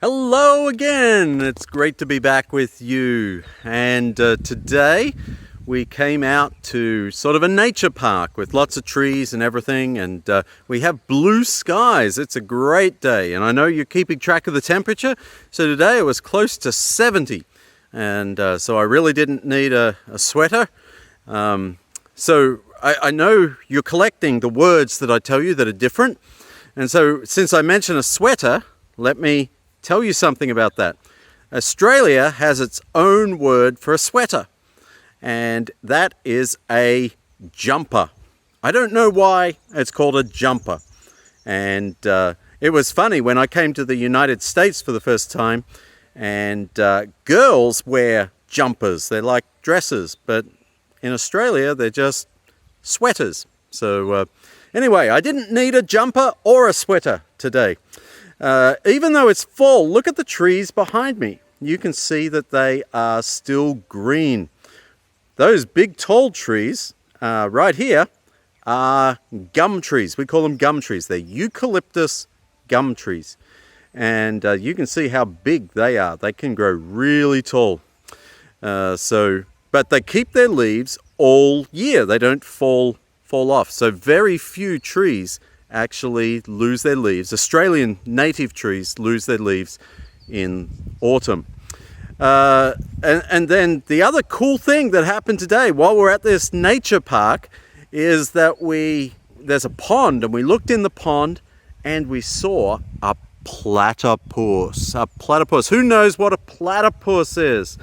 Hello again! It's great to be back with you. And today we came out to sort of a nature park with lots of trees and everything, and we have blue skies. It's a great day, and I know you're keeping track of the temperature. So today it was close to 70, and so I really didn't need a sweater. So I know you're collecting the words that I tell you that are different, and so since I mentioned a sweater, let me tell you something about that. Australia has its own word for a sweater, and that is a jumper. I don't know why it's called a jumper. And it was funny when I came to the United States for the first time, and girls wear jumpers. They're like dresses, but in Australia they're just sweaters. So anyway, I didn't need a jumper or a sweater today. Even though it's fall, look at the trees behind me. You can see that they are still green. Those big tall trees right here are gum trees. We call them gum trees. They're eucalyptus gum trees. And you can see how big they are. They can grow really tall. But they keep their leaves all year. They don't fall off. So very few trees actually lose their leaves. Australian native trees lose their leaves in autumn. And then the other cool thing that happened today while we're at this nature park is that there's a pond, and we looked in the pond and we saw a platypus. A platypus. Who knows what a platypus is?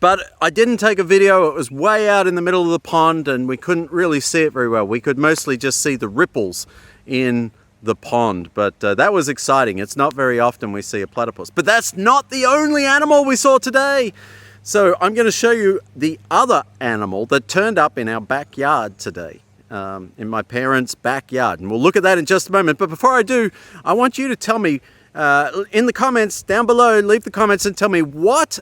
But I didn't take a video. It was way out in the middle of the pond and we couldn't really see it very well. We could mostly just see the ripples in the pond, but that was exciting. It's not very often we see a platypus. But that's not the only animal we saw today. So I'm going to show you the other animal that turned up in our backyard today, in my parents' backyard. And we'll look at that in just a moment. But before I do, I want you to tell me in the comments down below, leave the comments and tell me what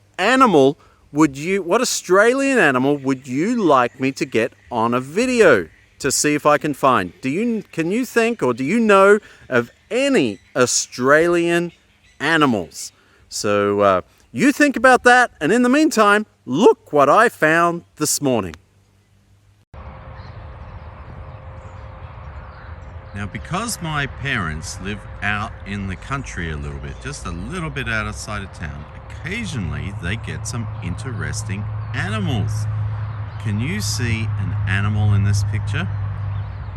Australian animal would you like me to get on a video to see if I can find? Can you think, or do you know of any Australian animals? So you think about that, and in the meantime, look what I found this morning. Now, because my parents live out in the country a little bit, just a little bit outside of town, occasionally they get some interesting animals. Can you see an animal in this picture?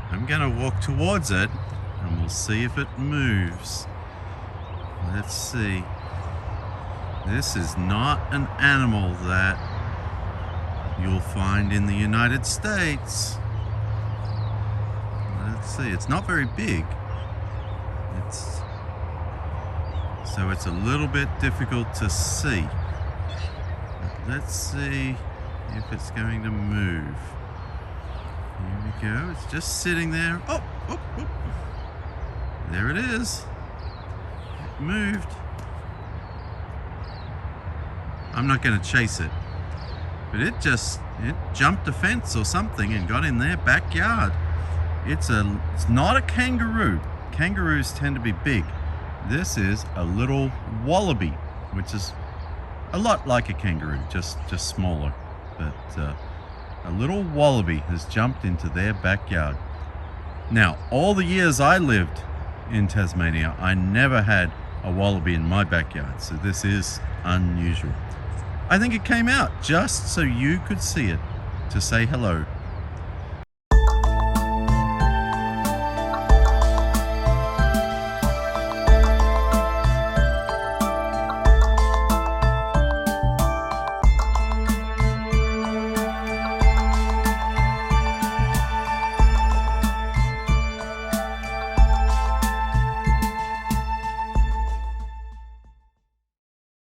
I'm going to walk towards it and we'll see if it moves. Let's see. This is not an animal that you'll find in the United States. Let's see, it's not very big. So it's a little bit difficult to see. But let's see if it's going to move. Here we go, it's just sitting there. Oh. There it is. It moved. I'm not going to chase it, but it jumped a fence or something and got in their backyard. It's not a kangaroo. Kangaroos tend to be big. This is a little wallaby, which is a lot like a kangaroo, just smaller. But a little wallaby has jumped into their backyard. Now, all the years I lived in Tasmania, I never had a wallaby in my backyard, so this is unusual. I think it came out just so you could see it, to say hello